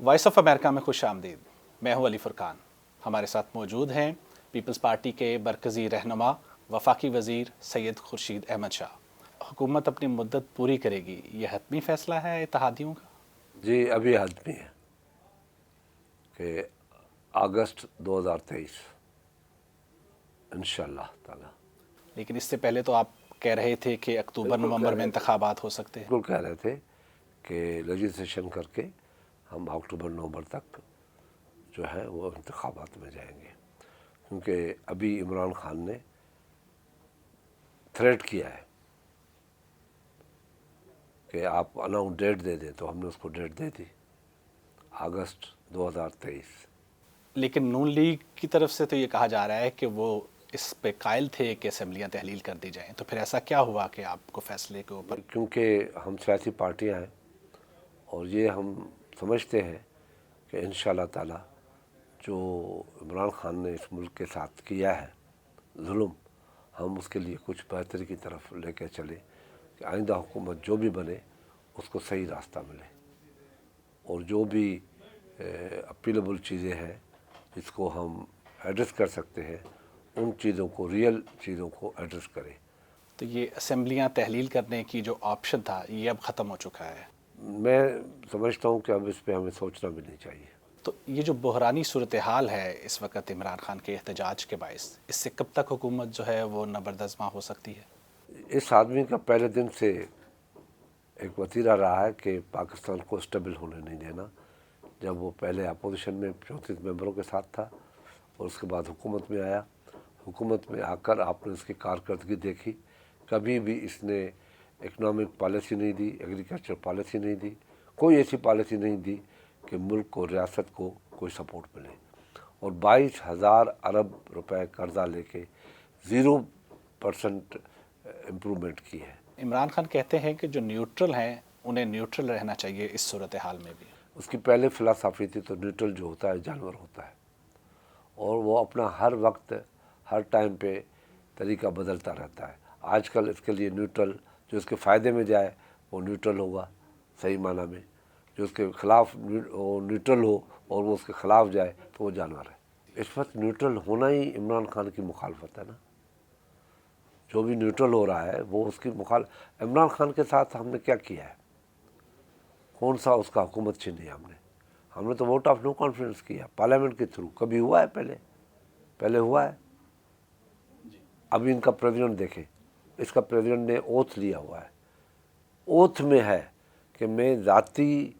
Voice of America में खुश आमदीद। मैं हूं अली फुरकान। हमारे साथ मौजूद हैं पीपल्स पार्टी के मरकज़ी रहनुमा वफाकी वज़ीर सैयद खुर्शीद अहमद शाह। हुकूमत अपनी मुद्दत पूरी करेगी, ये हतमी फ़ैसला है इत्तेहादियों का? जी अभी हतमी है कि अगस्त 2023 इंशाअल्लाह ताला। लेकिन इससे पहले तो आप कह रहे थे कि अक्टूबर नवंबर में इंतखाबात हो सकते हैं। बिल्कुल कह रहे थे कि लेजिस्लेशन करके हम अक्टूबर नवंबर तक जो है वो इंतखाबात में जाएंगे, क्योंकि अभी इमरान खान ने थ्रेट किया है कि आप अनाउंस डेट दे दें, तो हमने उसको डेट दे दी अगस्त 2023। लेकिन नून लीग की तरफ से तो ये कहा जा रहा है कि वो इस पे कायल थे कि असेंबलियाँ तहलील कर दी जाएं, तो फिर ऐसा क्या हुआ कि आपको फ़ैसले के ऊपर? क्योंकि हम सियासी पार्टियां हैं और ये हम समझते हैं कि इंशाअल्लाह ताला जो इमरान खान ने इस मुल्क के साथ किया है जुल्म, हम उसके लिए कुछ बेहतरी की तरफ लेकर चले कि आइंदा हुकूमत जो भी बने उसको सही रास्ता मिले, और जो भी अपीलेबल चीज़ें हैं जिसको हम एड्रेस कर सकते हैं उन चीज़ों को, रियल चीज़ों को एड्रेस करें। तो ये असेंबलियाँ तहलील करने की जो ऑप्शन था ये अब ख़त्म हो चुका है। मैं समझता हूँ कि अब इस पर हमें सोचना भी नहीं चाहिए। तो ये जो बहरानी सूरत हाल है इस वक्त इमरान खान के एहतजाज के बायस, इससे कब तक हुकूमत जो है वो नबरदज़मा हो सकती है? इस आदमी का पहले दिन से एक वतीरा रहा है कि पाकिस्तान को स्टेबल होने नहीं देना। जब वो पहले अपोजिशन में 34 मेंबरों के साथ था और उसके बाद हुकूमत में आया, हुकूमत में आकर आपने इसकी कारकर्दगी देखी। कभी भी इसने इकनॉमिक पॉलिसी नहीं दी, एग्रीकल्चर पॉलिसी नहीं दी, कोई ऐसी पॉलिसी नहीं दी कि मुल्क को, रियासत को कोई सपोर्ट मिले। और 22,000 अरब रुपए कर्जा लेके 0% इम्प्रूवमेंट की है। इमरान खान कहते हैं कि जो न्यूट्रल हैं उन्हें न्यूट्रल रहना चाहिए इस सूरत हाल में भी। उसकी पहले फ़िलासफ़ी थी तो न्यूट्रल जो होता है जानवर होता है, और वो अपना हर वक्त हर टाइम पे तरीका बदलता रहता है। आजकल इसके लिए न्यूट्रल जो इसके फ़ायदे में जाए वो न्यूट्रल होगा सही माना में, जो उसके ख़िलाफ़ न्यूट्रल हो और वो उसके ख़िलाफ़ जाए तो वो जानवर है। इस वक्त न्यूट्रल होना ही इमरान खान की मुखालफत है ना। जो भी न्यूट्रल हो रहा है वो उसकी इमरान खान के साथ हमने क्या किया है? कौन सा उसका हुकूमत छीनी हमने तो वोट ऑफ नो कॉन्फिडेंस किया पार्लियामेंट के थ्रू। कभी हुआ है? पहले हुआ है? अभी इनका प्रेसिडेंट देखें, इसका प्रेसिडेंट ने ओथ लिया हुआ है, ओथ में है कि मैं ज़ाती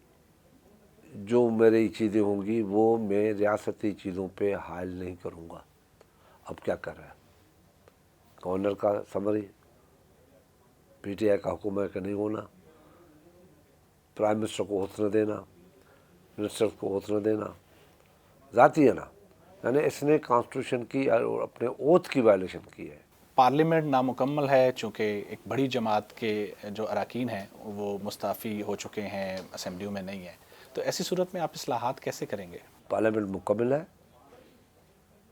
जो मेरी चीज़ें होंगी वो मैं रियासती चीज़ों पे हायल नहीं करूँगा। अब क्या कर रहा है? गवर्नर का समरी, पीटीआई का हुक्म है कि नहीं होना, प्राइम मिनिस्टर को ओथ न देना, मिनिस्टर को ओथ न देना, ज़ाती है ना। यानी इसने कॉन्स्टिट्यूशन की और अपने ओथ की वायलेशन की है। पार्लियामेंट नामुकम्मल है, चूँकि एक बड़ी जमात के जो अरकान हैं वो मुस्ताफ़ी हो चुके हैं, असेंबलियों में नहीं है, तो ऐसी सूरत में आप इस्लाहात कैसे करेंगे? पार्लियामेंट मुकम्मल है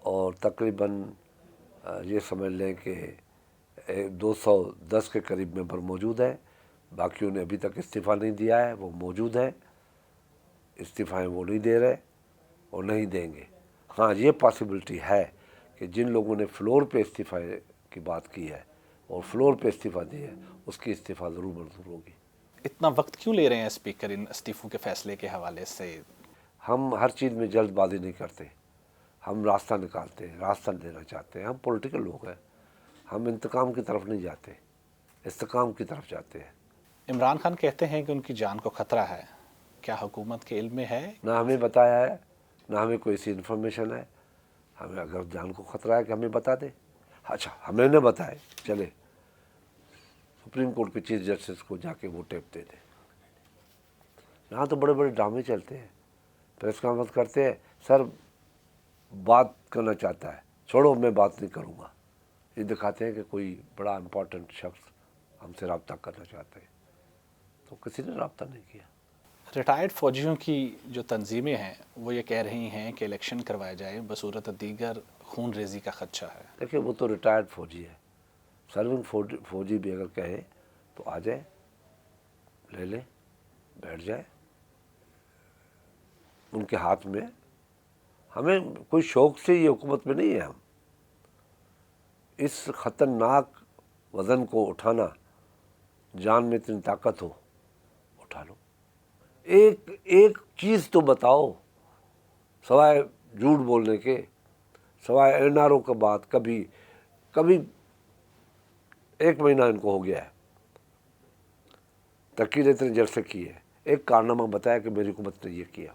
और तकरीबन ये समझ लें कि 210 के करीब मेंबर मौजूद है। बाकियों ने अभी तक इस्तीफ़ा नहीं दिया है, वो मौजूद है। इस्तीफ़ाएँ वो नहीं दे रहे और नहीं देंगे। हाँ, ये पॉसिबिलिटी है कि जिन लोगों ने फ्लोर पे इस्तीफ़ा की बात की है और फ्लोर पे इस्तीफ़ा दिया है उसकी इस्तीफ़ा ज़रूर मंजूर होगी। इतना वक्त क्यों ले रहे हैं स्पीकर इन इस्तीफ़ों के फ़ैसले के हवाले से? हम हर चीज़ में जल्दबाजी नहीं करते, हम रास्ता निकालते हैं, रास्ता देना चाहते हैं। हम पॉलिटिकल लोग हैं, हम इंतकाम की तरफ नहीं जाते, इस्तेकाम की तरफ जाते हैं। इमरान खान कहते हैं कि उनकी जान को ख़तरा है, क्या हुकूमत के इल्म में है? ना हमें बताया है, ना हमें कोई सी इन्फॉर्मेशन है। हमें अगर जान को ख़तरा है कि हमें बता दे। अच्छा, हमें न बताए, चले सुप्रीम कोर्ट के चीफ जस्टिस को जाके वो टेप दे दे। यहाँ तो बड़े बड़े ड्रामे चलते हैं, प्रेस कॉन्फ्रेंस करते हैं, सर बात करना चाहता है, छोड़ो मैं बात नहीं करूँगा। ये दिखाते हैं कि कोई बड़ा इम्पोर्टेंट शख्स हमसे रब्ता करना चाहते हैं, तो किसी ने रब्ता नहीं किया। रिटायर्ड फ़ौजियों की जो तंजीमें हैं वो ये कह रही हैं कि इलेक्शन करवाए जाए बसूरत दीगर खून रेजी का खदशा है। देखिए, वो तो रिटायर्ड फ़ौजी है, सर्विंग फ़ौजी भी अगर कहे तो आ जाए, ले ले, बैठ जाए, ان کے ہاتھ میں. ہمیں کوئی شوق سے یہ حکومت میں نہیں ہے. ہم اس خطرناک وزن کو اٹھانا، جان میں اتنی طاقت ہو اٹھا لو. ایک چیز تو بتاؤ سوائے جھوٹ بولنے کے، سوائے این آر او کا بات. کبھی 1 مہینہ ان کو ہو گیا ہے، تقریر اتنے جلسے کی ہے، ایک کارنامہ بتایا کہ میری حکومت نے یہ کیا.